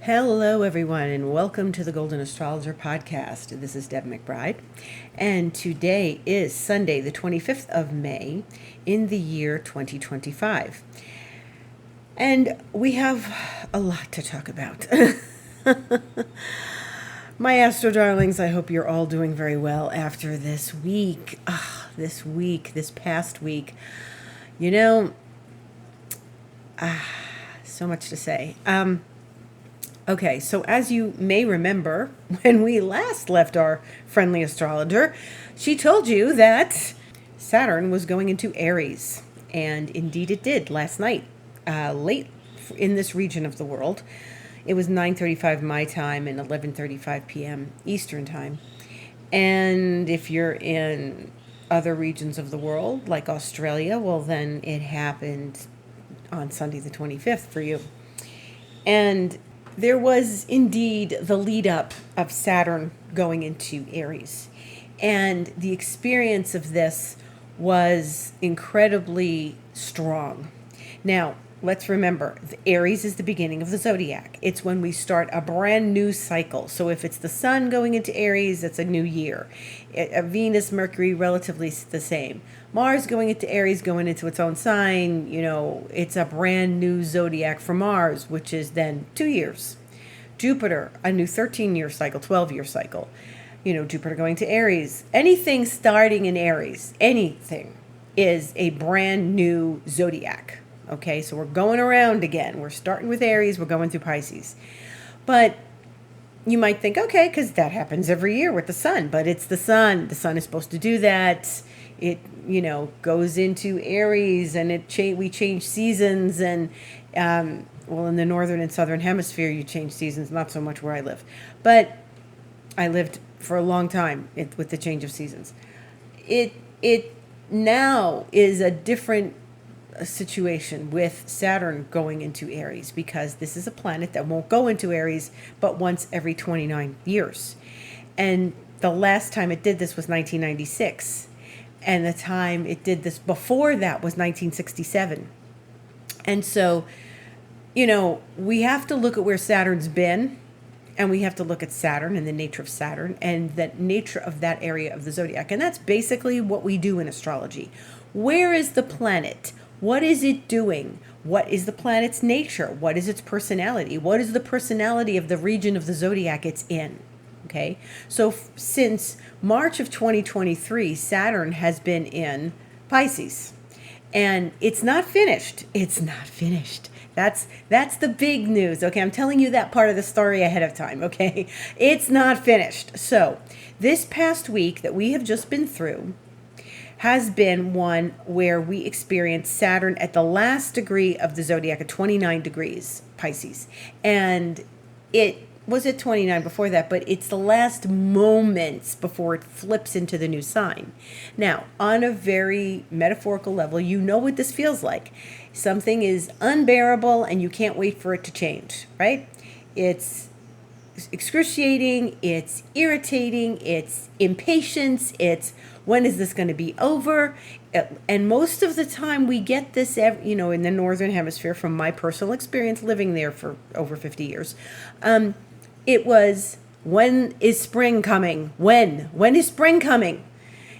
Hello, everyone, and welcome to the Golden Astrologer Podcast. This is Deb McBride, and today is Sunday, the 25th of May in the year 2025. And we have a lot to talk about. My Astro Darlings, I hope you're all doing very well after this week. This past week. So much to say. Okay, so as you may remember, when we last left our friendly astrologer, she told you that Saturn was going into Aries. And indeed it did last night, late in this region of the world. It was 9:35 my time and 11:35 p.m. Eastern time. And if you're in other regions of the world, like Australia, well, then it happened on Sunday the 25th for you. And there was indeed the lead up of Saturn going into Aries. And the experience of this was incredibly strong. Now, let's remember, the Aries is the beginning of the zodiac. It's when we start a brand new cycle. So if it's the sun going into Aries, it's a new year. Venus, Mercury, relatively the same. Mars going into Aries, going into its own sign, it's a brand new zodiac for Mars, which is then 2 years. Jupiter, a new 13-year cycle, 12-year cycle. Jupiter going to Aries. Anything starting in Aries, anything, is a brand new zodiac. Okay, so we're going around again. We're starting with Aries, we're going through Pisces. But you might think, okay, because that happens every year with the sun, but it's the sun. The sun is supposed to do that. It, goes into Aries and we change seasons and, well, in the northern and southern hemisphere, you change seasons, not so much where I live. But I lived for a long time with the change of seasons. It now is a different situation with Saturn going into Aries, because this is a planet that won't go into Aries but once every 29 years. And the last time it did this was 1996. And the time it did this before that was 1967. And so, we have to look at where Saturn's been, and we have to look at Saturn and the nature of Saturn and the nature of that area of the zodiac. And that's basically what we do in astrology. Where is the planet? What is it doing? What is the planet's nature? What is its personality? What is the personality of the region of the zodiac it's in? Okay, so since March of 2023, Saturn has been in Pisces, and it's not finished. It's not finished. That's the big news. Okay, I'm telling you that part of the story ahead of time. Okay, it's not finished. So this past week that we have just been through has been one where we experienced Saturn at the last degree of the zodiac at 29 degrees Pisces, and it was at 29 before that, but it's the last moments before it flips into the new sign. Now, on a very metaphorical level, you know what this feels like. Something is unbearable and you can't wait for it to change, right? It's excruciating, it's irritating, it's impatience, it's when is this going to be over? And most of the time we get this, in the Northern Hemisphere, from my personal experience living there for over 50 years. It was, when is spring coming? When is spring coming?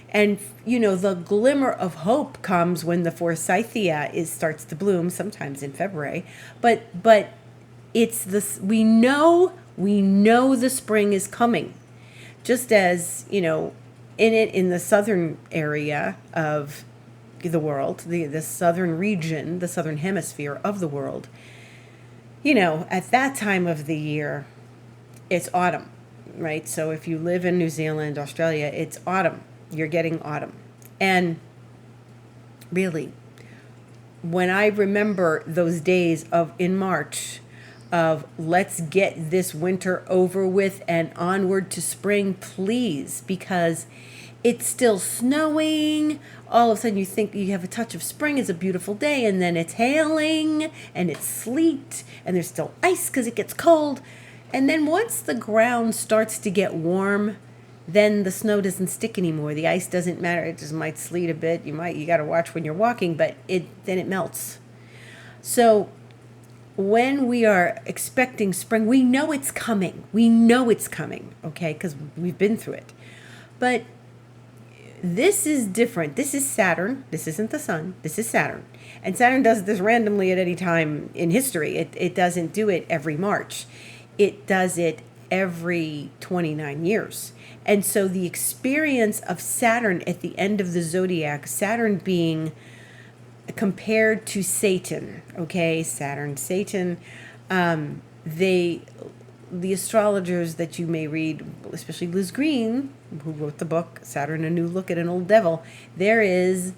And, the glimmer of hope comes when the forsythia starts to bloom, sometimes in February. But it's this, we know the spring is coming. Just as, in the southern area of the world, the southern region, the southern hemisphere of the world, at that time of the year, it's autumn, right? So if you live in New Zealand, Australia, it's autumn. You're getting autumn. And really, when I remember those days in March of let's get this winter over with and onward to spring, please, because it's still snowing. All of a sudden you think you have a touch of spring, it's a beautiful day, and then it's hailing and it's sleet and there's still ice because it gets cold. And then once the ground starts to get warm, then the snow doesn't stick anymore. The ice doesn't matter. It just might sleet a bit. You got to watch when you're walking, but then it melts. So when we are expecting spring, we know it's coming. We know it's coming, okay, because we've been through it. But this is different. This is Saturn. This isn't the sun. This is Saturn. And Saturn does this randomly at any time in history. It doesn't do it every March. It does it every 29 years. And so the experience of Saturn at the end of the zodiac, Saturn being compared to Satan, okay, Saturn, Satan, the astrologers that you may read, especially Liz Green, who wrote the book Saturn, A New Look at an Old Devil, there is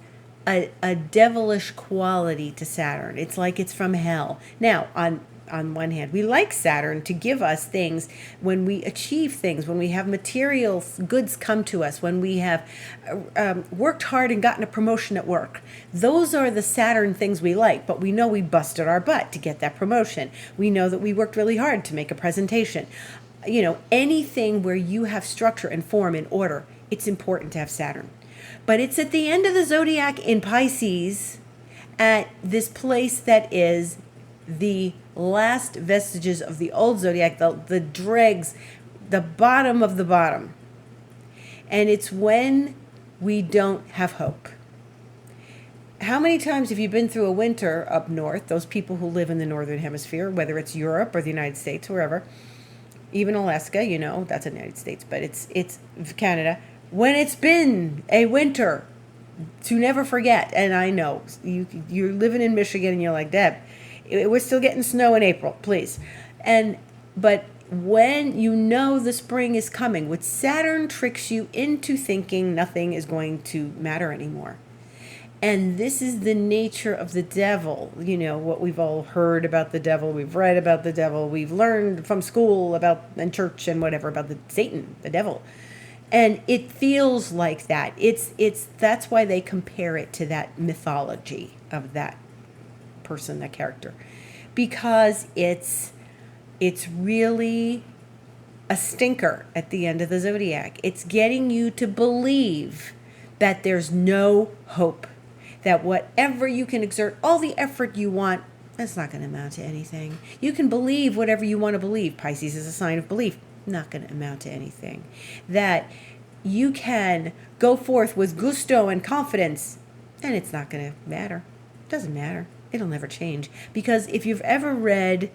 a devilish quality to Saturn. It's like it's from hell. Now, on one hand, we like Saturn to give us things when we achieve things, when we have material goods come to us, when we have worked hard and gotten a promotion at work. Those are the Saturn things we like, but we know we busted our butt to get that promotion. We know that we worked really hard to make a presentation. You know, anything where you have structure and form and order, it's important to have Saturn. But it's at the end of the zodiac in Pisces, at this place that is the last vestiges of the old zodiac, the dregs, the bottom of the bottom. And it's when we don't have hope. How many times have you been through a winter up north, those people who live in the northern hemisphere, whether it's Europe or the United States, wherever, even Alaska, you know, that's the United States, but it's Canada, when it's been a winter to never forget. And I know you're living in Michigan and you're like, Deb, we're still getting snow in April, please. But when you know the spring is coming, what Saturn tricks you into thinking nothing is going to matter anymore. And this is the nature of the devil. You know, what we've all heard about the devil, we've read about the devil, we've learned from school about, and church and whatever, about the Satan, the devil. And it feels like that. That's why they compare it to that mythology of that person, that character, because it's really a stinker at the end of the zodiac. It's getting you to believe that there's no hope, that whatever you can exert, all the effort you want, that's not going to amount to anything. You can believe whatever you want to believe. Pisces is a sign of belief. Not going to amount to anything. That you can go forth with gusto and confidence, and it's not going to matter. It doesn't matter. It'll never change. Because if you've ever read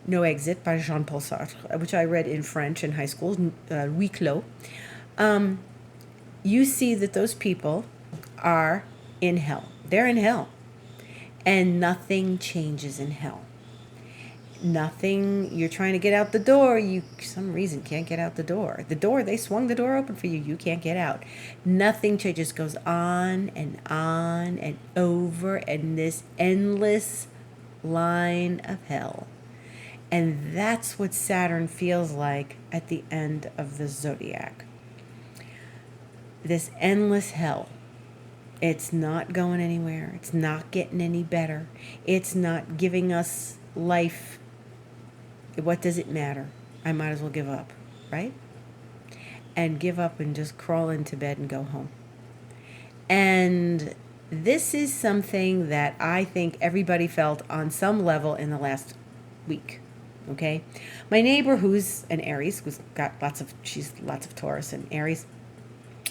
No Exit by Jean-Paul Sartre, which I read in French in high school, Huis Clos, you see that those people are in hell. They're in hell. And nothing changes in hell. Nothing, you're trying to get out the door, you some reason can't get out the door. The door, they swung the door open for you, you can't get out. Nothing changes, goes on and over, and this endless line of hell. And that's what Saturn feels like at the end of the zodiac. This endless hell. It's not going anywhere. It's not getting any better. It's not giving us life. What does it matter? I might as well give up, right? And give up and just crawl into bed and go home. And this is something that I think everybody felt on some level in the last week. Okay? My neighbor, who's an Aries, she's lots of Taurus and Aries,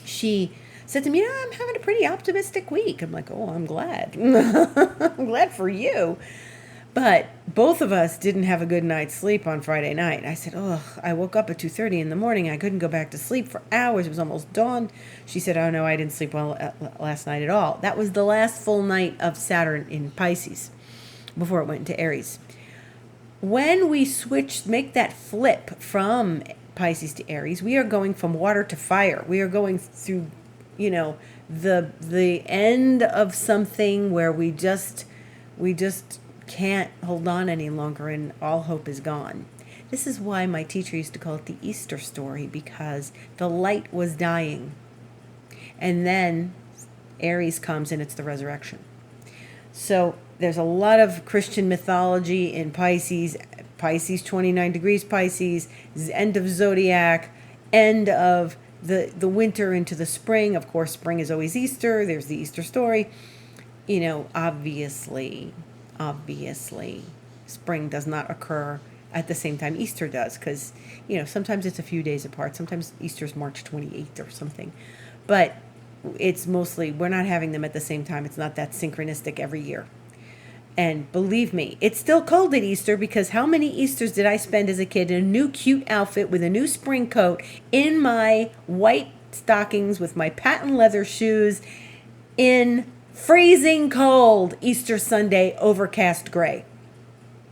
she said to me, I'm having a pretty optimistic week. I'm like, oh, I'm glad. I'm glad for you. But both of us didn't have a good night's sleep on Friday night. I said, I woke up at 2:30 in the morning. I couldn't go back to sleep for hours. It was almost dawn. She said, oh, no, I didn't sleep well last night at all. That was the last full night of Saturn in Pisces before it went into Aries. When we make that flip from Pisces to Aries, we are going from water to fire. We are going through, the end of something where we just can't hold on any longer and all hope is gone. This is why my teacher used to call it the Easter story, because the light was dying. And then Aries comes and it's the resurrection. So there's a lot of Christian mythology in Pisces. Pisces, 29 degrees Pisces, end of zodiac, end of the winter into the spring. Of course, spring is always Easter. There's the Easter story. Obviously, spring does not occur at the same time Easter does, because, sometimes it's a few days apart. Sometimes Easter's March 28th or something. But it's mostly, we're not having them at the same time. It's not that synchronistic every year. And believe me, it's still cold at Easter, because how many Easters did I spend as a kid in a new cute outfit with a new spring coat, in my white stockings with my patent leather shoes, in freezing cold Easter Sunday, overcast gray.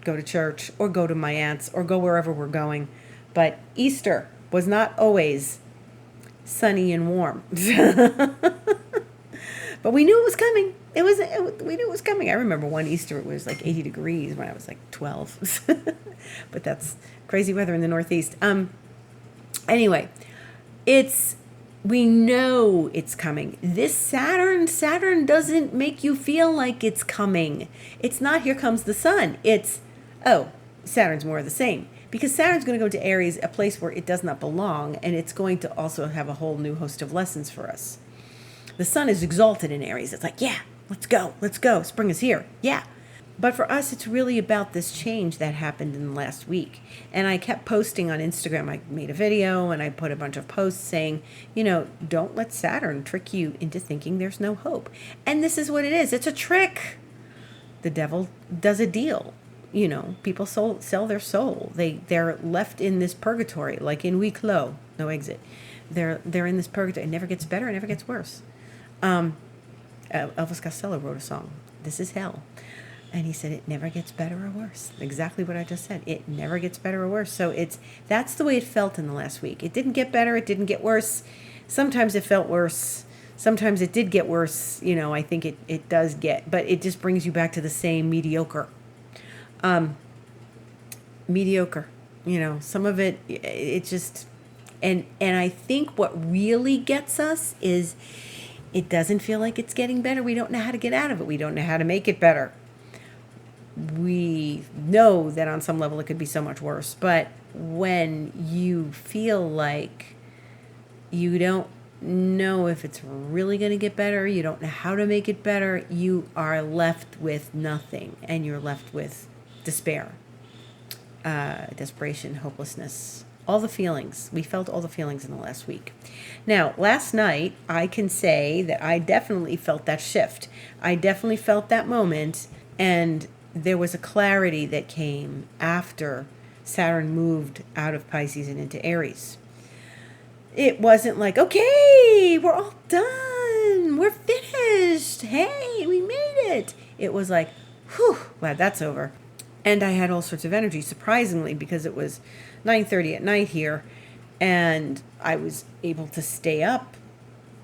Go to church or go to my aunt's or go wherever we're going. But Easter was not always sunny and warm. But we knew it was coming. We knew it was coming. I remember one Easter it was like 80 degrees when I was like 12. But that's crazy weather in the Northeast. Anyway, we know it's coming. This Saturn doesn't make you feel like it's coming. It's not here comes the sun. It's, Saturn's more of the same. Because Saturn's going to go to Aries, a place where it does not belong, and it's going to also have a whole new host of lessons for us. The sun is exalted in Aries. It's like, yeah, let's go. Spring is here. Yeah. But for us, it's really about this change that happened in the last week. And I kept posting on Instagram. I made a video and I put a bunch of posts saying, don't let Saturn trick you into thinking there's no hope. And this is what it is. It's a trick. The devil does a deal. People sell their soul. They're left in this purgatory, like in Huis Clos, no exit. They're in this purgatory. It never gets better. It never gets worse. Elvis Costello wrote a song, "This is Hell." And he said, it never gets better or worse. Exactly what I just said. It never gets better or worse. So that's the way it felt in the last week. It didn't get better. It didn't get worse. Sometimes it felt worse. Sometimes it did get worse. I think it does but it just brings you back to the same mediocre. Mediocre. Some of it just, and I think what really gets us is it doesn't feel like it's getting better. We don't know how to get out of it. We don't know how to make it better. We know that on some level it could be so much worse, but when you feel like you don't know if it's really going to get better, you don't know how to make it better, you are left with nothing, and you're left with despair, desperation, hopelessness, all the feelings. We felt all the feelings in the last week. Now, last night, I can say that I definitely felt that shift. I definitely felt that moment, and there was a clarity that came after Saturn moved out of Pisces and into Aries. It wasn't like, okay, we're all done. We're finished. Hey, we made it. It was like, whew, glad that's over. And I had all sorts of energy, surprisingly, because it was 9:30 at night here, and I was able to stay up.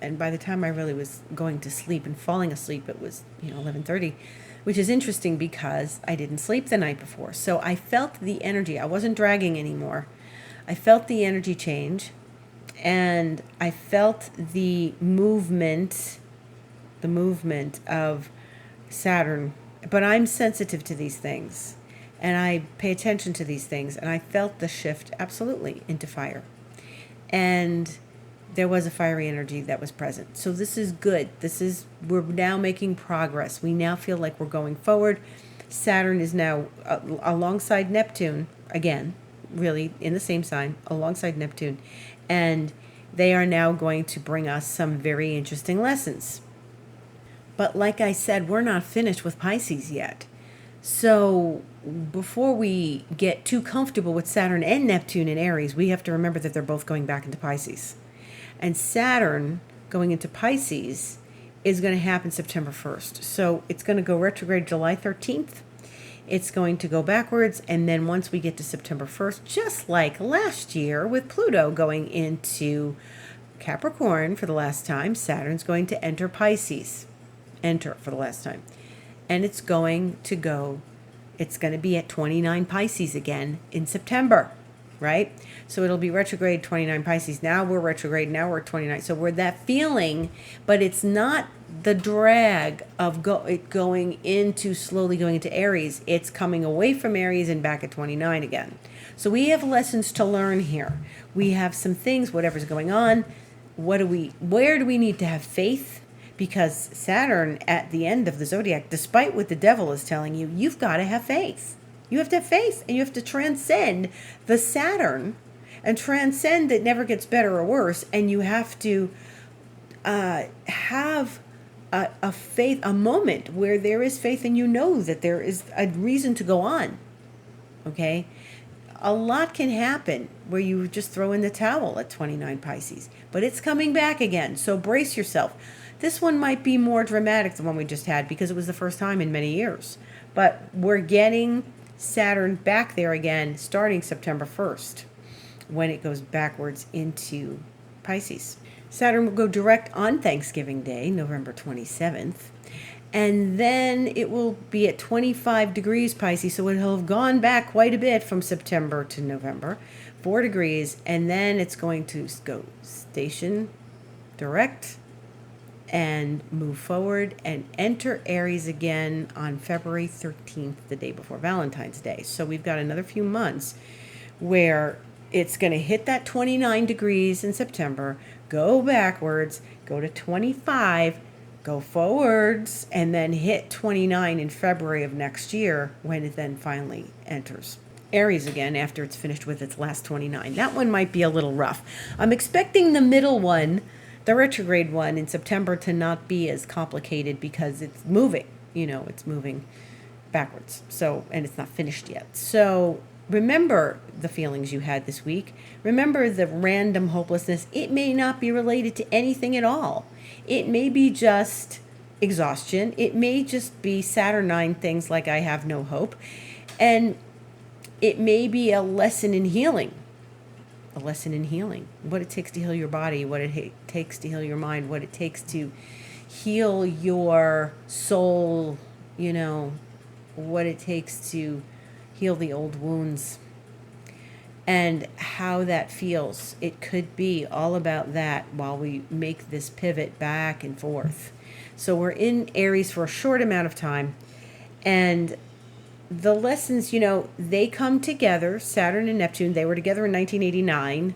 And by the time I really was going to sleep and falling asleep, it was 11:30, which is interesting because I didn't sleep the night before. So I felt the energy. I wasn't dragging anymore. I felt the energy change, and I felt the movement of Saturn. But I'm sensitive to these things, and I pay attention to these things, and I felt the shift absolutely into fire. And there was a fiery energy that was present. So this is good. We're now making progress. We now feel like we're going forward. Saturn is now alongside Neptune, again, really in the same sign, alongside Neptune. And they are now going to bring us some very interesting lessons. But like I said, we're not finished with Pisces yet. So before we get too comfortable with Saturn and Neptune in Aries, we have to remember that they're both going back into Pisces. And Saturn going into Pisces is going to happen September 1st. So it's going to go retrograde July 13th. It's going to go backwards. And then once we get to September 1st, just like last year with Pluto going into Capricorn for the last time, Saturn's going to enter Pisces. Enter for the last time. And it's going to be at 29 Pisces again in September, right? So it'll be retrograde 29 Pisces. Now we're retrograde. Now we're at 29. So we're that feeling, but it's not the drag of going into slowly going into Aries. It's coming away from Aries and back at 29 again. So we have lessons to learn here. We have some things, whatever's going on. Where do we need to have faith? Because Saturn at the end of the zodiac, despite what the devil is telling you, you've got to have faith. You have to have faith, and you have to transcend the Saturn and transcend that never gets better or worse. And you have to have a faith, a moment where there is faith and you know that there is a reason to go on. Okay? A lot can happen where you just throw in the towel at 29 Pisces, but it's coming back again. So brace yourself. This one might be more dramatic than the one we just had because it was the first time in many years. But we're getting Saturn back there again starting September 1st when it goes backwards into Pisces. Saturn will go direct on Thanksgiving Day, November 27th. And then it will be at 25 degrees Pisces, so it'll have gone back quite a bit from September to November, 4 degrees, and then it's going to go station direct and move forward and enter Aries again on February 13th, the day before Valentine's Day. So we've got another few months where it's going to hit that 29 degrees in September, go backwards, go to 25, go forwards, and then hit 29 in February of next year when it then finally enters Aries again after it's finished with its last 29. That one might be a little rough. I'm expecting the middle one, the retrograde one in September, to not be as complicated because it's moving. It's moving backwards. So, and it's not finished yet. So remember the feelings you had this week. Remember the random hopelessness. It may not be related to anything at all. It may be just exhaustion. It may just be Saturnine things like I have no hope. And it may be a lesson in healing. A lesson in healing. What it takes to heal your body, what it takes to heal your mind, what it takes to heal your soul, what it takes to heal the old wounds and how that feels. It could be all about that while we make this pivot back and forth. So we're in Aries for a short amount of time, and the lessons, they come together. Saturn and Neptune, they were together in 1989,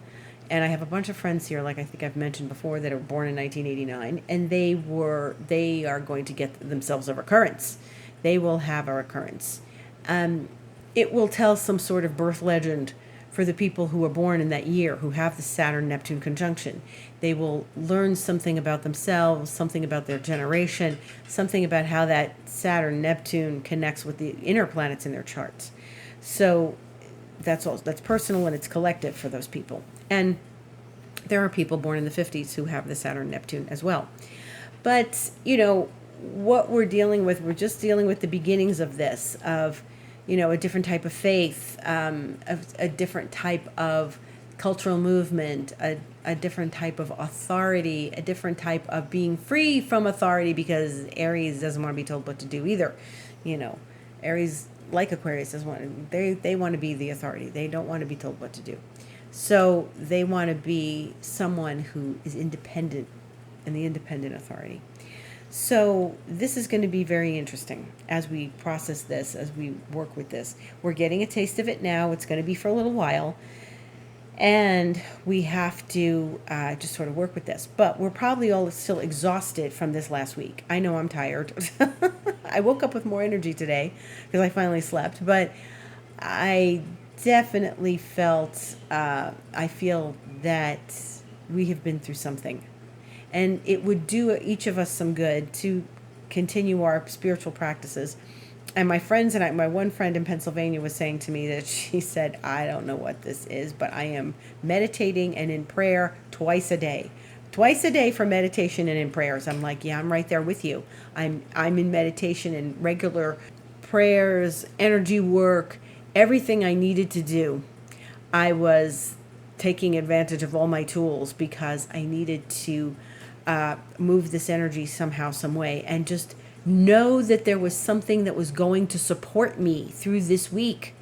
and I have a bunch of friends here, like I think I've mentioned before, that are born in 1989, and they are going to get themselves a recurrence. They will have a recurrence. It will tell some sort of birth legend for the people who were born in that year, who have the Saturn-Neptune conjunction. They will learn something about themselves, something about their generation, something about how that Saturn-Neptune connects with the inner planets in their charts. So that's personal and it's collective for those people. And there are people born in the 50s who have the Saturn-Neptune as well. But, what we're dealing with, we're just dealing with the beginnings of this, of a different type of faith, a different type of cultural movement, a different type of authority, a different type of being free from authority, because Aries doesn't want to be told what to do either. Aries, like Aquarius, they want to be the authority. They don't want to be told what to do. So they want to be someone who is independent and the independent authority. So this is going to be very interesting as we process this, as we work with this. We're getting a taste of it now. It's going to be for a little while. And we have to just sort of work with this. But we're probably all still exhausted from this last week. I know I'm tired. I woke up with more energy today because I finally slept. But I definitely I feel that we have been through something. And it would do each of us some good to continue our spiritual practices. And my one friend in Pennsylvania was saying to me that she said, I don't know what this is, but I am meditating and in prayer twice a day. Twice a day for meditation and in prayers. I'm like, yeah, I'm right there with you. I'm in meditation and regular prayers, energy work, everything I needed to do. I was taking advantage of all my tools because I needed to move this energy somehow, some way, and just know that there was something that was going to support me through this week,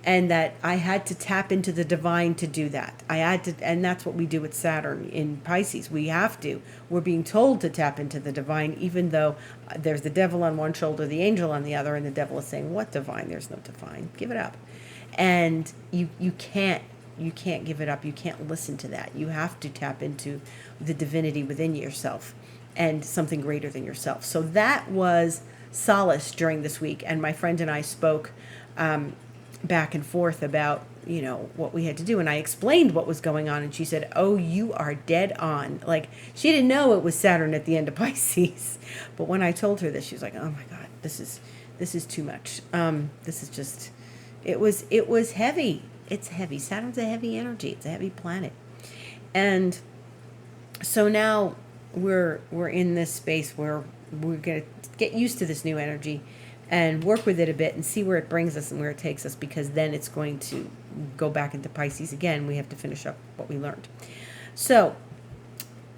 and that I had to tap into the divine to do that. And that's what we do with Saturn in Pisces. We're being told to tap into the divine, even though there's the devil on one shoulder, the angel on the other, and the devil is saying, what divine? There's no divine. Give it up. And you can't give it up. You can't listen to that. You have to tap into the divinity within yourself and something greater than yourself. So that was solace during this week. And my friend and I spoke back and forth about, what we had to do. And I explained what was going on. And she said, "Oh, you are dead on." Like, she didn't know it was Saturn at the end of Pisces. But when I told her this, she was like, "Oh my God, this is too much. This is just, it was heavy. It's heavy. Saturn's a heavy energy. It's a heavy planet." And so now we're in this space where we're going to get used to this new energy and work with it a bit and see where it brings us and where it takes us, because then it's going to go back into Pisces again. We have to finish up what we learned. So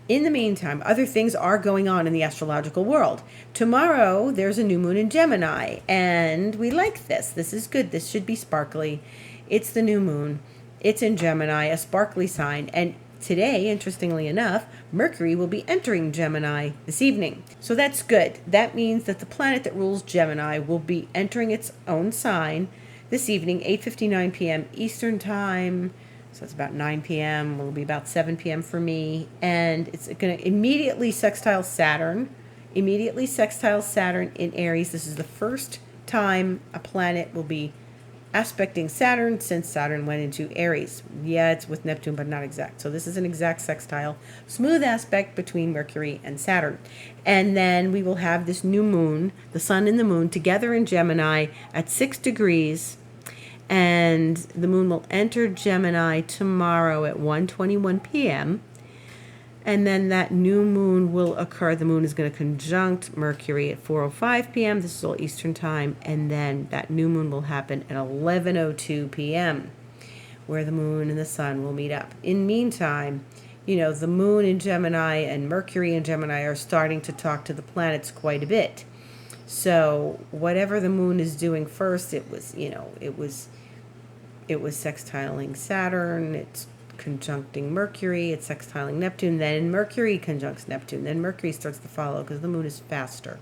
in the meantime, other things are going on in the astrological world. Tomorrow, there's a new moon in Gemini, and we like this. This is good. This should be sparkly. It's the new moon. It's in Gemini, a sparkly sign, and today, interestingly enough, Mercury will be entering Gemini this evening. So that's good. That means that the planet that rules Gemini will be entering its own sign this evening, 8:59 p.m. Eastern Time. So it's about 9 p.m. Will be about 7 p.m. for me. And it's going to immediately sextile Saturn. Immediately sextile Saturn in Aries. This is the first time a planet will be aspecting Saturn since Saturn went into Aries. Yeah, it's with Neptune, but not exact. So this is an exact sextile, smooth aspect between Mercury and Saturn. And then we will have this new moon, the sun and the moon, together in Gemini at 6 degrees. And the moon will enter Gemini tomorrow at 1:21 p.m. And then that new moon will occur. The moon is going to conjunct Mercury at 4:05 p.m. This is all Eastern Time. And then that new moon will happen at 11:02 p.m., where the moon and the sun will meet up. In meantime, the moon in Gemini and Mercury in Gemini are starting to talk to the planets quite a bit. So whatever the moon is doing first, it was sextiling Saturn. It's conjuncting Mercury, it's sextiling Neptune, then Mercury conjuncts Neptune, then Mercury starts to follow because the moon is faster.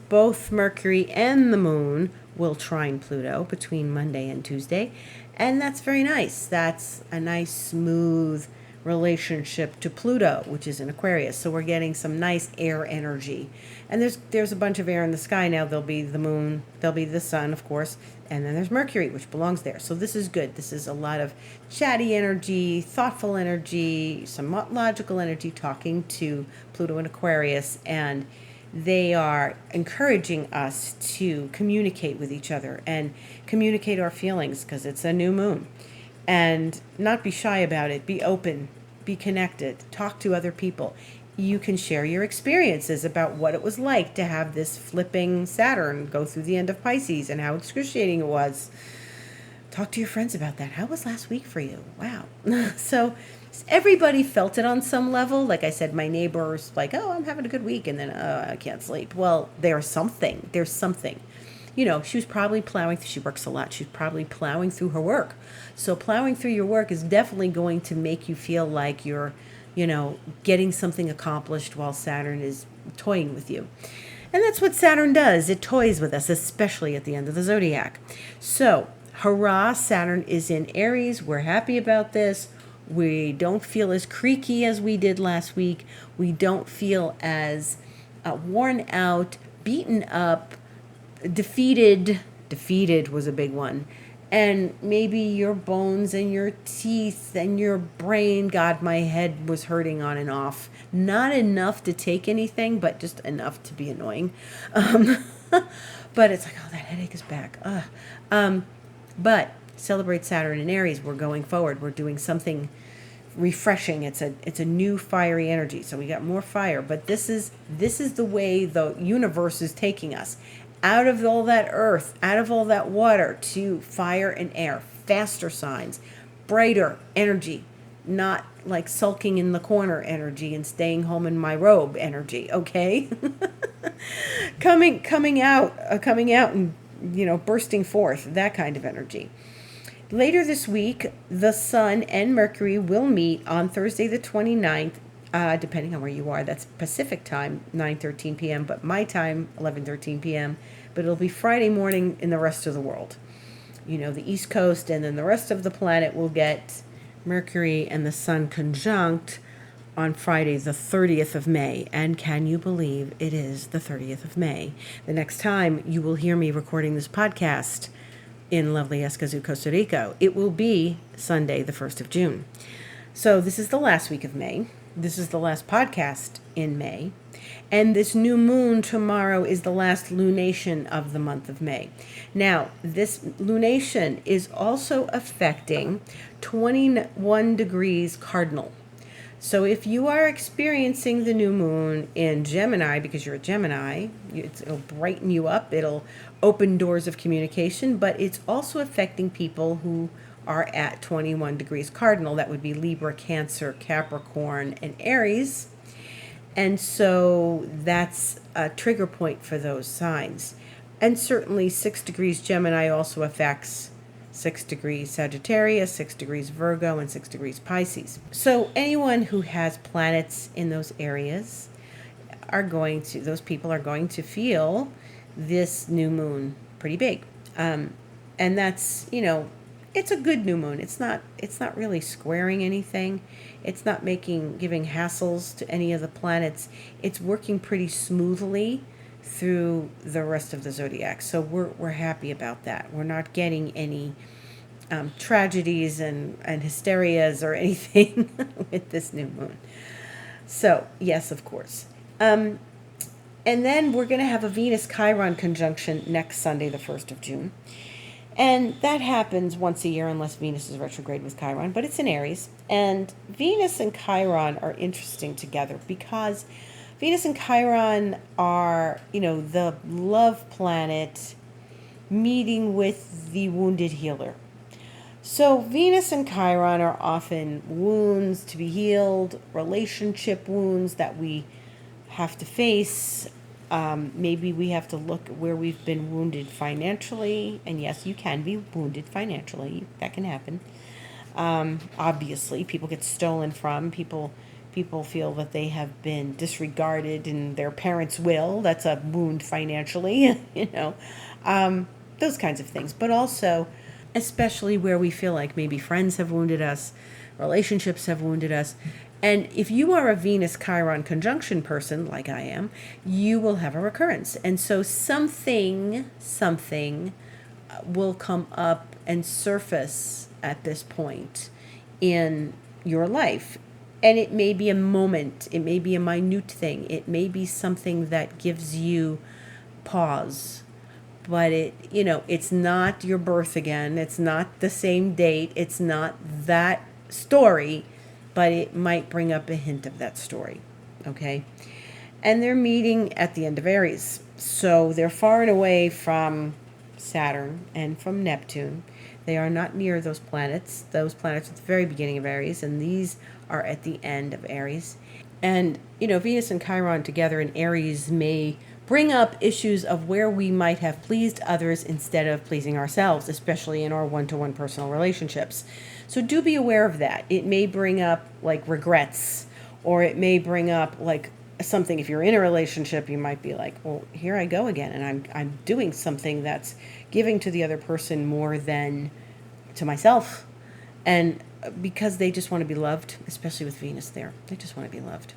Both Mercury and the moon will trine Pluto between Monday and Tuesday, and that's very nice. That's a nice, smooth relationship to Pluto, which is in Aquarius. So we're getting some nice air energy. And there's a bunch of air in the sky now. There'll be the moon, there'll be the sun, of course, and then there's Mercury, which belongs there. So this is good. This is a lot of chatty energy, thoughtful energy, somewhat logical energy, talking to Pluto and Aquarius, and they are encouraging us to communicate with each other and communicate our feelings, because it's a new moon. And not be shy about it. Be open. Be connected. Talk to other people. You can share your experiences about what it was like to have this flipping Saturn go through the end of Pisces and how excruciating it was. Talk to your friends about that. How was last week for you? Wow. So everybody felt it on some level. Like I said, my neighbor's like, "Oh, I'm having a good week," and then, "Oh, I can't sleep." Well, there's something. She was probably plowing. She works a lot. She's probably plowing through her work. So plowing through your work is definitely going to make you feel like you're, getting something accomplished while Saturn is toying with you. And that's what Saturn does. It toys with us, especially at the end of the zodiac. So, hurrah, Saturn is in Aries. We're happy about this. We don't feel as creaky as we did last week. We don't feel as worn out, beaten up, defeated was a big one. And maybe your bones and your teeth and your brain, God, my head was hurting on and off. Not enough to take anything, but just enough to be annoying. But it's like, oh, that headache is back. But celebrate Saturn in Aries. We're going forward. We're doing something refreshing. It's a new fiery energy. So we got more fire. But this is the way the universe is taking us. Out of all that earth, out of all that water, to fire and air, faster signs, brighter energy, not like sulking in the corner energy and staying home in my robe energy, okay? coming out and, bursting forth, that kind of energy. Later this week, the Sun and Mercury will meet on Thursday the 29th, depending on where you are. That's Pacific time, 9:13 p.m., but my time, 11:13 p.m., but it'll be Friday morning in the rest of the world. The East Coast, and then the rest of the planet will get Mercury and the Sun conjunct on Friday, the 30th of May. And can you believe it is the 30th of May? The next time you will hear me recording this podcast in lovely Escazú, Costa Rica. It will be Sunday, the 1st of June. So this is the last week of May. This is the last podcast in May. And this new moon tomorrow is the last lunation of the month of May. Now, this lunation is also affecting 21 degrees cardinal. So if you are experiencing the new moon in Gemini, because you're a Gemini, it'll brighten you up, it'll open doors of communication, but it's also affecting people who are at 21 degrees cardinal. That would be Libra, Cancer, Capricorn, and Aries. And so that's a trigger point for those signs. And certainly 6 degrees Gemini also affects 6 degrees Sagittarius, 6 degrees Virgo, and 6 degrees Pisces. So anyone who has planets in those areas those people are going to feel this new moon pretty big. And that's, it's a good new moon. It's not really squaring anything. It's not giving hassles to any of the planets. It's working pretty smoothly through the rest of the zodiac. So we're happy about that. We're not getting any tragedies and hysterias or anything with this new moon. So yes, of course. And then we're going to have a Venus Chiron conjunction next Sunday, the 1st of June. And that happens once a year unless Venus is retrograde with Chiron, but it's in Aries. And Venus and Chiron are interesting together because Venus and Chiron are, the love planet meeting with the wounded healer. So Venus and Chiron are often wounds to be healed, relationship wounds that we have to face. Maybe we have to look at where we've been wounded financially. And yes, you can be wounded financially. That can happen. Obviously, people get stolen from. People feel that they have been disregarded in their parents' will. That's a wound financially, those kinds of things. But also, especially where we feel like maybe friends have wounded us, relationships have wounded us. And if you are a Venus-Chiron conjunction person, like I am, you will have a recurrence. And so something will come up and surface at this point in your life. And it may be a moment, it may be a minute thing, it may be something that gives you pause. But it's not your birth again, it's not the same date, it's not that story, but it might bring up a hint of that story, okay? And they're meeting at the end of Aries. So they're far and away from Saturn and from Neptune. They are not near those planets. Those planets at the very beginning of Aries, and these are at the end of Aries. And, Venus and Chiron together in Aries may bring up issues of where we might have pleased others instead of pleasing ourselves, especially in our one-to-one personal relationships. So do be aware of that. It may bring up like regrets, or it may bring up like something. If you're in a relationship, you might be like, well, here I go again, and I'm doing something that's giving to the other person more than to myself. And because they just want to be loved, especially with Venus there, they just want to be loved.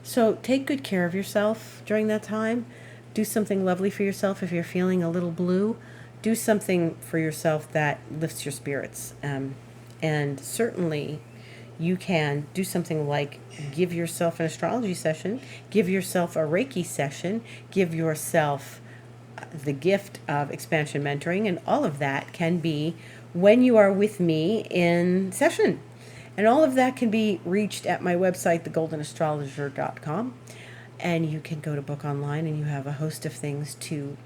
So take good care of yourself during that time. Do something lovely for yourself. If you're feeling a little blue, do something for yourself that lifts your spirits. And certainly you can do something like give yourself an astrology session, give yourself a Reiki session, give yourself the gift of expansion mentoring, and all of that can be when you are with me in session. And all of that can be reached at my website, thegoldenastrologer.com. And you can go to book online, and you have a host of things to,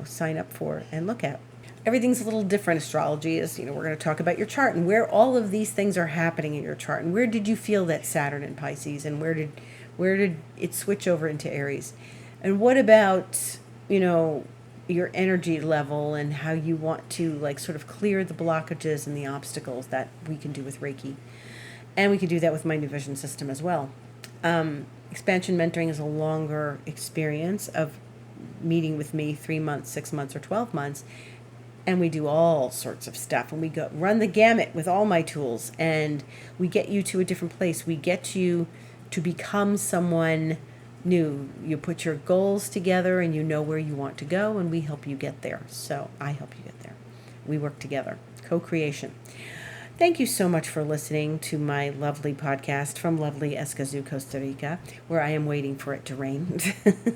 sign up for and look at. Everything's a little different. Astrology is, we're going to talk about your chart and where all of these things are happening in your chart, and where did you feel that Saturn in Pisces, and where did it switch over into Aries, and what about, your energy level and how you want to sort of clear the blockages and the obstacles that we can do with Reiki, and we can do that with my new vision system as well. Expansion mentoring is a longer experience of meeting with me 3 months, 6 months, or 12 months. And we do all sorts of stuff. And we run the gamut with all my tools. And we get you to a different place. We get you to become someone new. You put your goals together and you know where you want to go. And we help you get there. So I help you get there. we work together. Co-creation. Thank you so much for listening to my lovely podcast from lovely Escazú, Costa Rica, where I am waiting for it to rain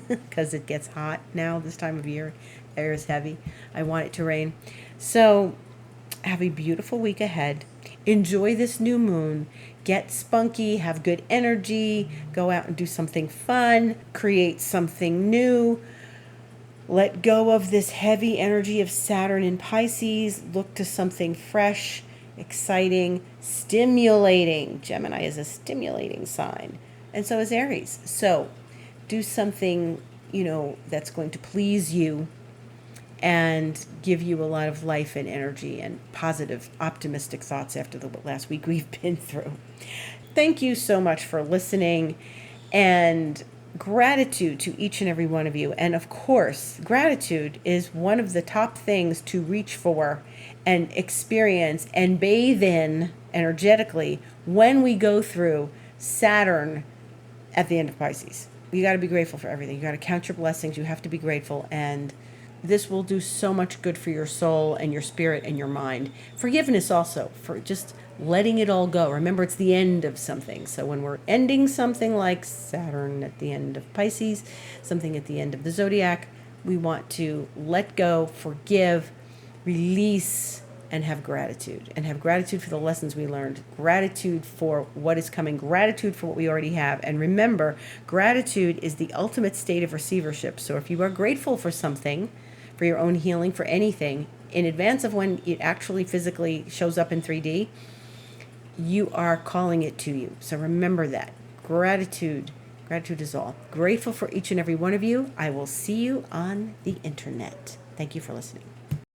because it gets hot now this time of year. Air is heavy. I want it to rain. So have a beautiful week ahead. Enjoy this new moon. Get spunky, have good energy, go out and do something fun, create something new. Let go of this heavy energy of Saturn in Pisces. Look to something fresh, exciting, stimulating. Gemini is a stimulating sign, and so is Aries. So do something, that's going to please you and give you a lot of life and energy and positive, optimistic thoughts after the last week we've been through. Thank you so much for listening, and gratitude to each and every one of you. And of course, gratitude is one of the top things to reach for and experience and bathe in energetically when we go through Saturn at the end of Pisces. You got to be grateful for everything. You got to count your blessings. You have to be grateful, and this will do so much good for your soul and your spirit and your mind. Forgiveness also, for just letting it all go. Remember, it's the end of something. So when we're ending something like Saturn at the end of Pisces, something at the end of the zodiac, we want to let go, forgive, release, and have gratitude. And have gratitude for the lessons we learned, gratitude for what is coming, gratitude for what we already have. And remember, gratitude is the ultimate state of receivership. So if you are grateful for something, for your own healing, for anything, in advance of when it actually physically shows up in 3D, you are calling it to you. So remember that. Gratitude is all. Grateful for each and every one of you. I will see you on the internet. Thank you for listening.